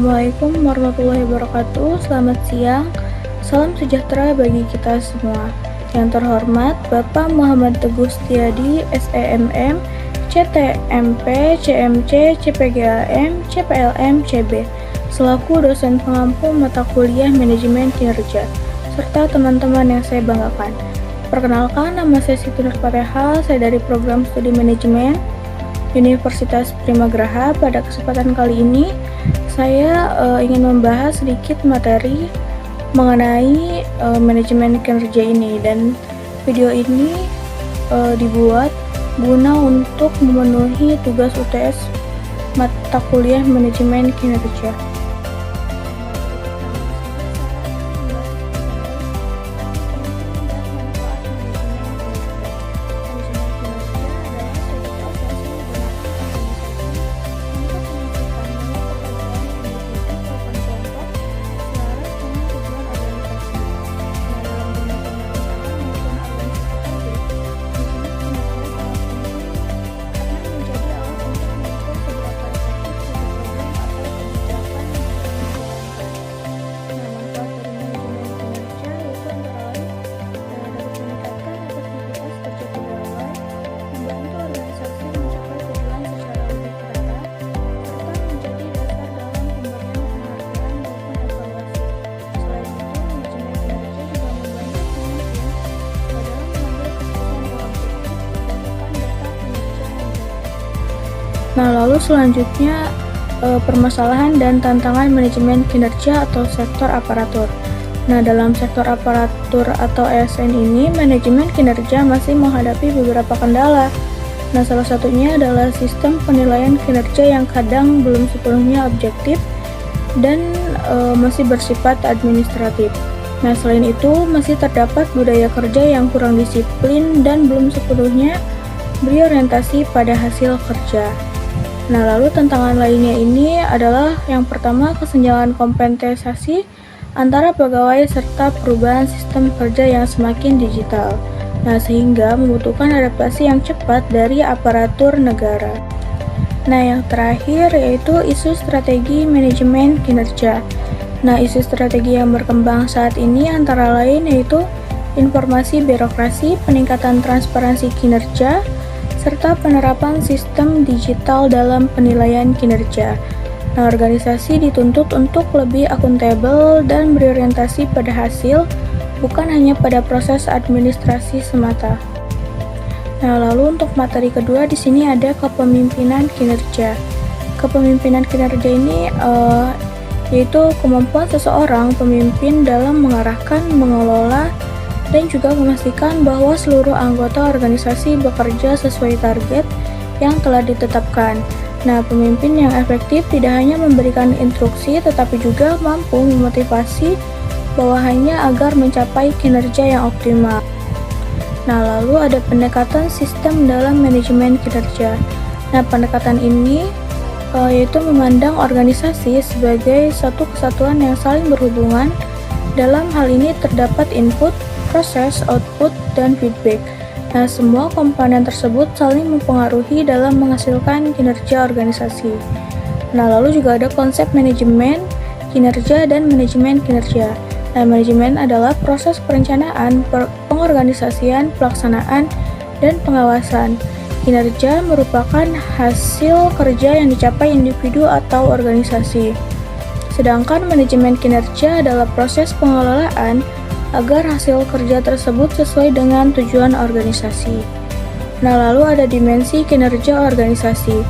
Assalamualaikum warahmatullahi wabarakatuh. Selamat siang. Salam sejahtera bagi kita semua. Yang terhormat Bapak Muhammad Teguh Setiadi, SEMM, CTMP, CMC, CPGAM, CPLM, CB, selaku dosen pengampu mata kuliah Manajemen Kinerja, serta teman-teman yang saya banggakan. Perkenalkan, nama saya Siti Nur Fatehah, saya dari program studi manajemen Universitas Primagraha. Pada kesempatan kali ini, saya ingin membahas sedikit materi mengenai manajemen kinerja ini, dan video ini dibuat guna untuk memenuhi tugas UTS mata kuliah manajemen kinerja. Nah, lalu selanjutnya permasalahan dan tantangan manajemen kinerja atau sektor aparatur. Nah, dalam sektor aparatur atau ASN ini, manajemen kinerja masih menghadapi beberapa kendala. Nah, salah satunya adalah sistem penilaian kinerja yang kadang belum sepenuhnya objektif dan masih bersifat administratif. Nah, selain itu, masih terdapat budaya kerja yang kurang disiplin dan belum sepenuhnya berorientasi pada hasil kerja. Nah, lalu tantangan lainnya ini adalah yang pertama, kesenjangan kompensasi antara pegawai serta perubahan sistem kerja yang semakin digital. Nah, sehingga membutuhkan adaptasi yang cepat dari aparatur negara. Nah, yang terakhir yaitu isu strategi manajemen kinerja. Nah, isu strategi yang berkembang saat ini antara lain yaitu informasi birokrasi, peningkatan transparansi kinerja, serta penerapan sistem digital dalam penilaian kinerja. Nah, organisasi dituntut untuk lebih akuntabel dan berorientasi pada hasil, bukan hanya pada proses administrasi semata. Nah, lalu untuk materi kedua di sini ada kepemimpinan kinerja. Kepemimpinan kinerja ini yaitu kemampuan seseorang pemimpin dalam mengarahkan, mengelola, dan juga memastikan bahwa seluruh anggota organisasi bekerja sesuai target yang telah ditetapkan. Nah, pemimpin yang efektif tidak hanya memberikan instruksi, tetapi juga mampu memotivasi bawahannya agar mencapai kinerja yang optimal. Nah, lalu ada pendekatan sistem dalam manajemen kinerja. Nah, pendekatan ini yaitu memandang organisasi sebagai satu kesatuan yang saling berhubungan. Dalam hal ini terdapat input, proses, output, dan feedback. Nah, semua komponen tersebut saling mempengaruhi dalam menghasilkan kinerja organisasi. Nah, lalu juga ada konsep manajemen kinerja dan manajemen kinerja. Nah, manajemen adalah proses perencanaan, pengorganisasian, pelaksanaan, dan pengawasan. Kinerja merupakan hasil kerja yang dicapai individu atau organisasi. Sedangkan manajemen kinerja adalah proses pengelolaan agar hasil kerja tersebut sesuai dengan tujuan organisasi. Nah, lalu ada dimensi kinerja organisasi.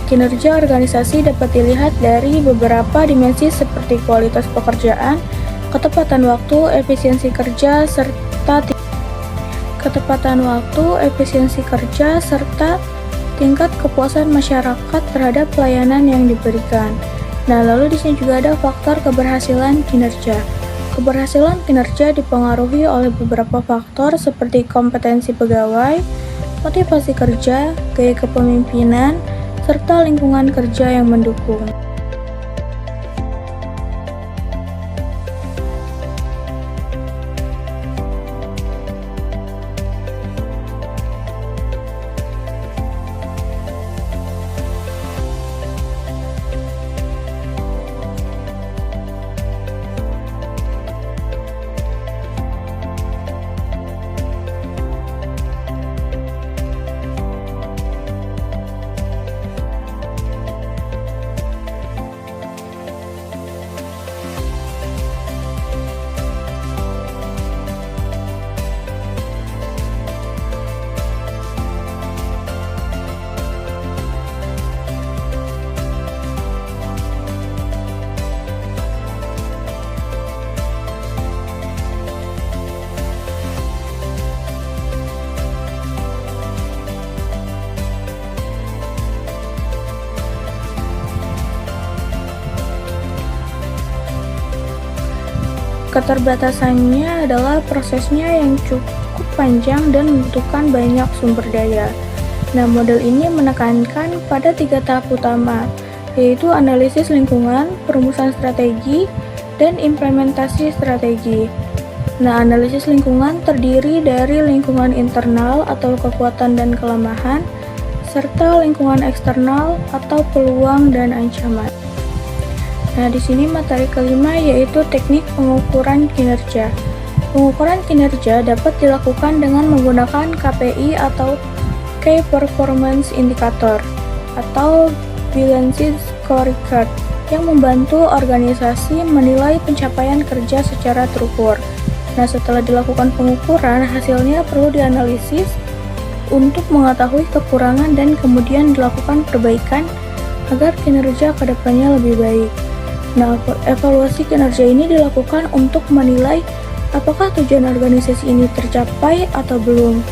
Kinerja organisasi dapat dilihat dari beberapa dimensi seperti kualitas pekerjaan, ketepatan waktu, efisiensi kerja, serta tingkat kepuasan masyarakat terhadap pelayanan yang diberikan. Nah, lalu di sini juga ada faktor keberhasilan kinerja. Keberhasilan kinerja dipengaruhi oleh beberapa faktor seperti kompetensi pegawai, motivasi kerja, gaya kepemimpinan, serta lingkungan kerja yang mendukung. keterbatasannya adalah prosesnya yang cukup panjang dan membutuhkan banyak sumber daya. Nah, model ini menekankan pada 3 tahap utama, yaitu analisis lingkungan, perumusan strategi, dan implementasi strategi. Nah, analisis lingkungan terdiri dari lingkungan internal atau kekuatan dan kelemahan, serta lingkungan eksternal atau peluang dan ancaman. Nah, di sini materi kelima yaitu teknik pengukuran kinerja. Pengukuran kinerja dapat dilakukan dengan menggunakan KPI atau Key Performance Indicator atau Balanced Scorecard yang membantu organisasi menilai pencapaian kerja secara terukur. Nah, setelah dilakukan pengukuran, hasilnya perlu dianalisis untuk mengetahui kekurangan dan kemudian dilakukan perbaikan agar kinerja ke depannya lebih baik. Nah, evaluasi kinerja ini dilakukan untuk menilai apakah tujuan organisasi ini tercapai atau belum,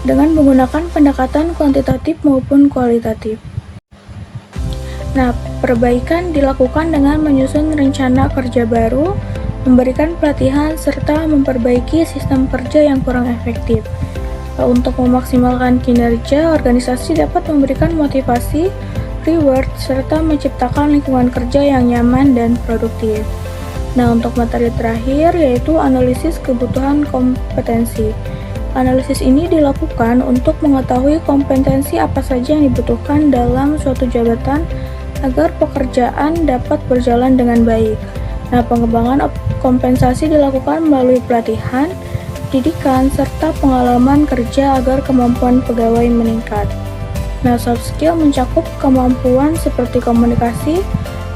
dengan menggunakan pendekatan kuantitatif maupun kualitatif. Nah, perbaikan dilakukan dengan menyusun rencana kerja baru, memberikan pelatihan, serta memperbaiki sistem kerja yang kurang efektif. Untuk memaksimalkan kinerja, organisasi dapat memberikan motivasi, reward, serta menciptakan lingkungan kerja yang nyaman dan produktif. Nah, untuk materi terakhir yaitu analisis kebutuhan kompetensi. Analisis ini dilakukan untuk mengetahui kompetensi apa saja yang dibutuhkan dalam suatu jabatan agar pekerjaan dapat berjalan dengan baik. Nah, pengembangan kompensasi dilakukan melalui pelatihan, pendidikan, serta pengalaman kerja agar kemampuan pegawai meningkat. Nah, soft skill mencakup kemampuan seperti komunikasi,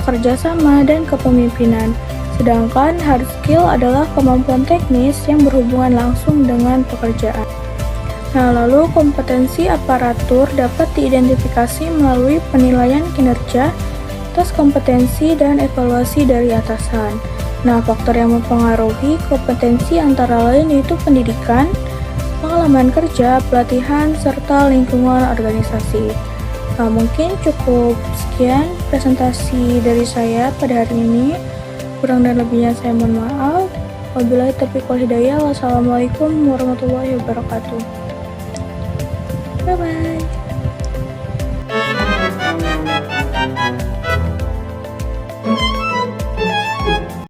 kerjasama, dan kepemimpinan. Sedangkan hard skill adalah kemampuan teknis yang berhubungan langsung dengan pekerjaan. Nah, lalu kompetensi aparatur dapat diidentifikasi melalui penilaian kinerja, tes kompetensi, dan evaluasi dari atasan. Nah, faktor yang mempengaruhi kompetensi antara lain yaitu pendidikan, pengalaman kerja, pelatihan, serta lingkungan organisasi. Nah, mungkin cukup sekian presentasi dari saya pada hari ini. Kurang dan lebihnya saya mohon maaf. Wabillahi taufiq wal hidayah. Wassalamualaikum warahmatullahi wabarakatuh. Bye-bye.